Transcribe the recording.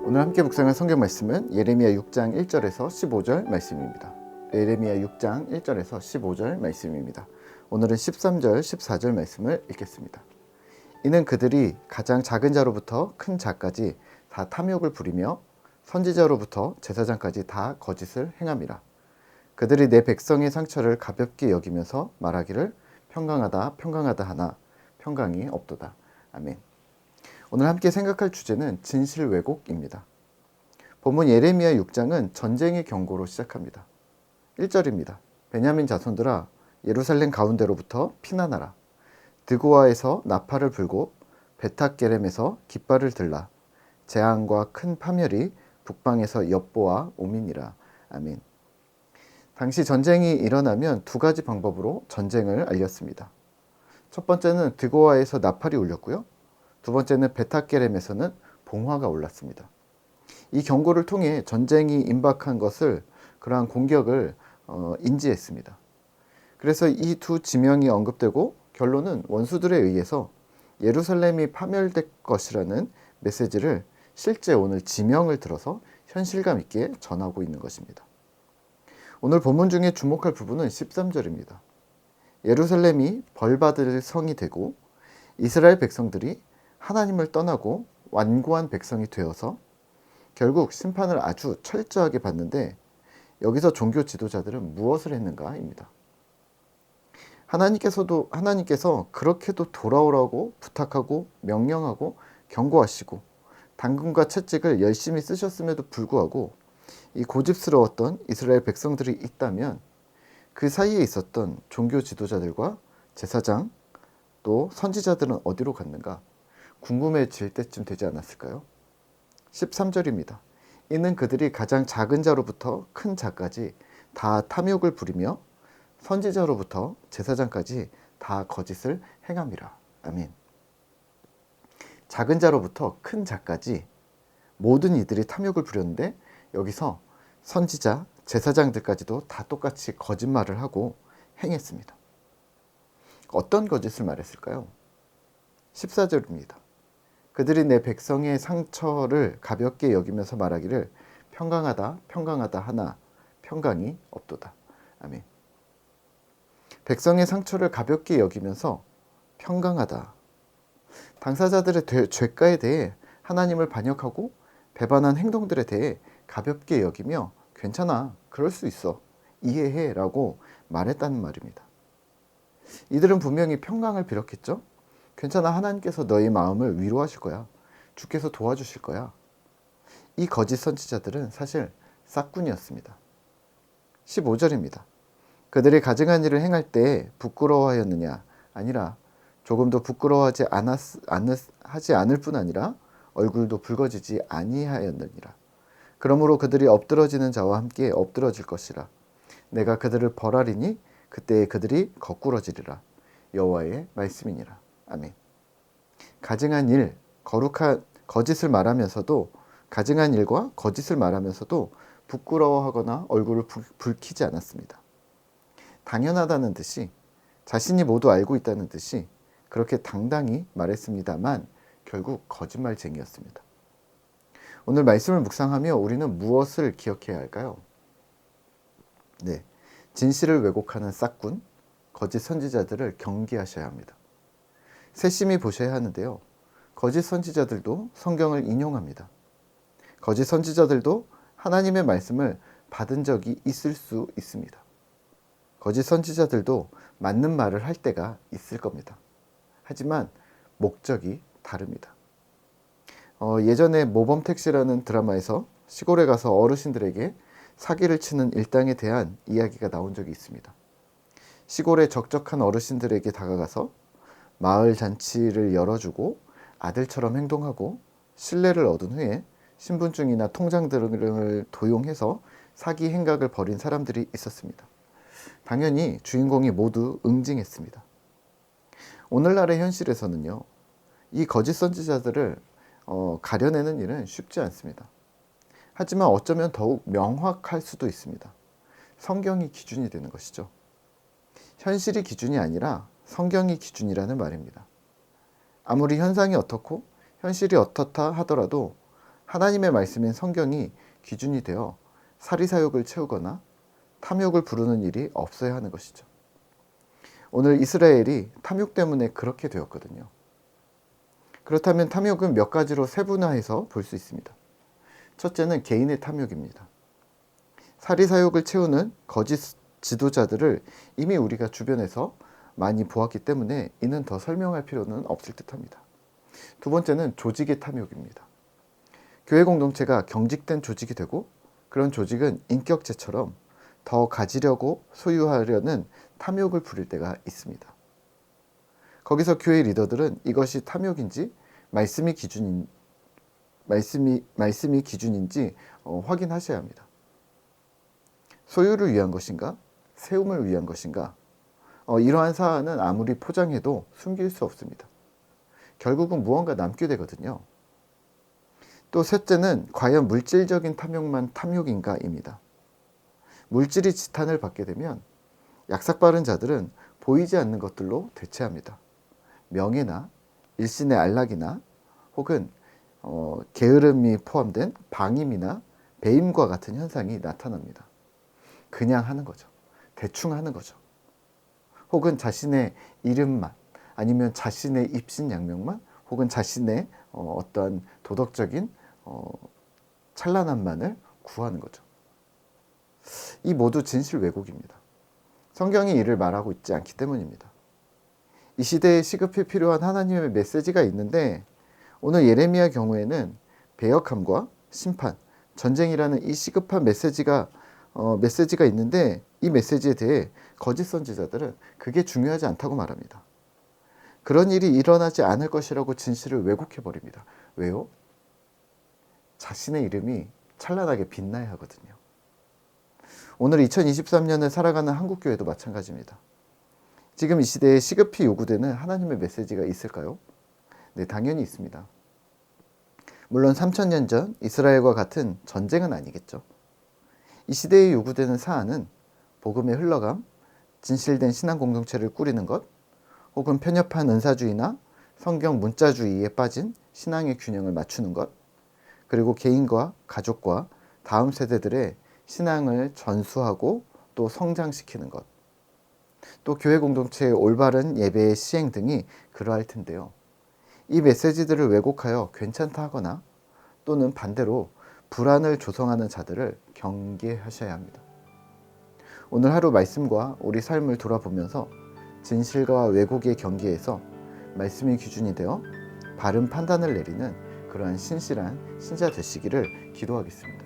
오늘 함께 묵상할 성경 말씀은 예레미야 6장 1절에서 15절 말씀입니다. 예레미야 6장 1절에서 15절 말씀입니다. 오늘은 13절, 14절 말씀을 읽겠습니다. 이는 그들이 가장 작은 자로부터 큰 자까지 다 탐욕을 부리며 선지자로부터 제사장까지 다 거짓을 행함이라. 그들이 내 백성의 상처를 가볍게 여기면서 말하기를 평강하다 평강하다 하나 평강이 없도다. 아멘. 오늘 함께 생각할 주제는 진실 왜곡입니다. 본문 예레미야 6장은 전쟁의 경고로 시작합니다. 1절입니다. 베냐민 자손들아 예루살렘 가운데로부터 피난하라. 드고아에서 나팔을 불고 베탁게렘에서 깃발을 들라. 재앙과 큰 파멸이 북방에서 엿보아 오미니라. 아멘. 당시 전쟁이 일어나면 두 가지 방법으로 전쟁을 알렸습니다. 첫 번째는 드고아에서 나팔이 울렸고요. 두 번째는 베탁게렘에서는 봉화가 올랐습니다. 이 경고를 통해 전쟁이 임박한 것을 그러한 공격을 인지했습니다. 그래서 이 두 지명이 언급되고 결론은 원수들에 의해서 예루살렘이 파멸될 것이라는 메시지를 실제 오늘 지명을 들어서 현실감 있게 전하고 있는 것입니다. 오늘 본문 중에 주목할 부분은 13절입니다. 예루살렘이 벌받을 성이 되고 이스라엘 백성들이 하나님을 떠나고 완고한 백성이 되어서 결국 심판을 아주 철저하게 받는데 여기서 종교 지도자들은 무엇을 했는가입니다. 하나님께서 그렇게도 돌아오라고 부탁하고 명령하고 경고하시고 당근과 채찍을 열심히 쓰셨음에도 불구하고 이 고집스러웠던 이스라엘 백성들이 있다면 그 사이에 있었던 종교 지도자들과 제사장 또 선지자들은 어디로 갔는가 궁금해질 때쯤 되지 않았을까요? 13절입니다. 이는 그들이 가장 작은 자로부터 큰 자까지 다 탐욕을 부리며 선지자로부터 제사장까지 다 거짓을 행함이라. 아멘. 작은 자로부터 큰 자까지 모든 이들이 탐욕을 부렸는데 여기서 선지자, 제사장들까지도 다 똑같이 거짓말을 하고 행했습니다. 어떤 거짓을 말했을까요? 14절입니다. 그들이 내 백성의 상처를 가볍게 여기면서 말하기를 평강하다 평강하다 하나 평강이 없도다. 아멘. 백성의 상처를 가볍게 여기면서 평강하다. 당사자들의 죄가에 대해 하나님을 반역하고 배반한 행동들에 대해 가볍게 여기며 괜찮아, 그럴 수 있어, 이해해 라고 말했다는 말입니다. 이들은 분명히 평강을 빌었겠죠? 괜찮아, 하나님께서 너희 마음을 위로하실 거야. 주께서 도와주실 거야. 이 거짓 선지자들은 사실 싹군이었습니다. 15절입니다. 그들이 가증한 일을 행할 때 부끄러워하였느냐? 아니라 조금도 부끄러워하지 하지 않을 뿐 아니라 얼굴도 붉어지지 아니하였느니라. 그러므로 그들이 엎드러지는 자와 함께 엎드러질 것이라. 내가 그들을 벌하리니 그때에 그들이 거꾸러지리라. 여호와의 말씀이니라. 아멘. 가증한 일, 거룩한 거짓을 말하면서도 가증한 일과 거짓을 말하면서도 부끄러워하거나 얼굴을 붉히지 않았습니다. 당연하다는 듯이 자신이 모두 알고 있다는 듯이 그렇게 당당히 말했습니다만 결국 거짓말쟁이였습니다. 오늘 말씀을 묵상하며 우리는 무엇을 기억해야 할까요? 네, 진실을 왜곡하는 싹군, 거짓 선지자들을 경계하셔야 합니다. 세심히 보셔야 하는데요. 거짓 선지자들도 성경을 인용합니다. 거짓 선지자들도 하나님의 말씀을 받은 적이 있을 수 있습니다. 거짓 선지자들도 맞는 말을 할 때가 있을 겁니다. 하지만 목적이 다릅니다. 예전에 모범택시라는 드라마에서 시골에 가서 어르신들에게 사기를 치는 일당에 대한 이야기가 나온 적이 있습니다. 시골의 적적한 어르신들에게 다가가서 마을 잔치를 열어주고 아들처럼 행동하고 신뢰를 얻은 후에 신분증이나 통장 등을 도용해서 사기 행각을 벌인 사람들이 있었습니다. 당연히 주인공이 모두 응징했습니다. 오늘날의 현실에서는요, 이 거짓 선지자들을 가려내는 일은 쉽지 않습니다. 하지만 어쩌면 더욱 명확할 수도 있습니다. 성경이 기준이 되는 것이죠. 현실이 기준이 아니라 성경이 기준이라는 말입니다. 아무리 현상이 어떻고 현실이 어떻다 하더라도 하나님의 말씀인 성경이 기준이 되어 사리사욕을 채우거나 탐욕을 부르는 일이 없어야 하는 것이죠. 오늘 이스라엘이 탐욕 때문에 그렇게 되었거든요. 그렇다면 탐욕은 몇 가지로 세분화해서 볼 수 있습니다. 첫째는 개인의 탐욕입니다. 사리사욕을 채우는 거짓 지도자들을 이미 우리가 주변에서 많이 보았기 때문에 이는 더 설명할 필요는 없을 듯합니다. 두 번째는 조직의 탐욕입니다. 교회 공동체가 경직된 조직이 되고 그런 조직은 인격체처럼 더 가지려고 소유하려는 탐욕을 부릴 때가 있습니다. 거기서 교회 리더들은 이것이 탐욕인지 말씀이 기준인지 확인하셔야 합니다. 소유를 위한 것인가? 세움을 위한 것인가? 이러한 사안은 아무리 포장해도 숨길 수 없습니다. 결국은 무언가 남게 되거든요. 또 셋째는 과연 물질적인 탐욕만 탐욕인가입니다. 물질이 지탄을 받게 되면 약삭빠른 자들은 보이지 않는 것들로 대체합니다. 명예나 일신의 안락이나 혹은 게으름이 포함된 방임이나 배임과 같은 현상이 나타납니다. 그냥 하는 거죠. 대충 하는 거죠. 혹은 자신의 이름만 아니면 자신의 입신양명만 혹은 자신의 어떠한 도덕적인 찬란함만을 구하는 거죠. 이 모두 진실 왜곡입니다. 성경이 이를 말하고 있지 않기 때문입니다. 이 시대에 시급히 필요한 하나님의 메시지가 있는데 오늘 예레미야 경우에는 배역함과 심판, 전쟁이라는 이 시급한 메시지가 있는데 이 메시지에 대해 거짓 선지자들은 그게 중요하지 않다고 말합니다. 그런 일이 일어나지 않을 것이라고 진실을 왜곡해 버립니다. 왜요? 자신의 이름이 찬란하게 빛나야 하거든요. 오늘 2023년을 살아가는 한국교회도 마찬가지입니다. 지금 이 시대에 시급히 요구되는 하나님의 메시지가 있을까요? 네, 당연히 있습니다. 물론 3000년 전 이스라엘과 같은 전쟁은 아니겠죠. 이 시대에 요구되는 사안은 복음의 흘러감, 진실된 신앙 공동체를 꾸리는 것, 혹은 편협한 은사주의나 성경 문자주의에 빠진 신앙의 균형을 맞추는 것, 그리고 개인과 가족과 다음 세대들의 신앙을 전수하고 또 성장시키는 것, 또 교회 공동체의 올바른 예배의 시행 등이 그러할 텐데요. 이 메시지들을 왜곡하여 괜찮다 하거나 또는 반대로 불안을 조성하는 자들을 경계하셔야 합니다. 오늘 하루 말씀과 우리 삶을 돌아보면서 진실과 왜곡의 경계에서 말씀이 기준이 되어 바른 판단을 내리는 그러한 신실한 신자 되시기를 기도하겠습니다.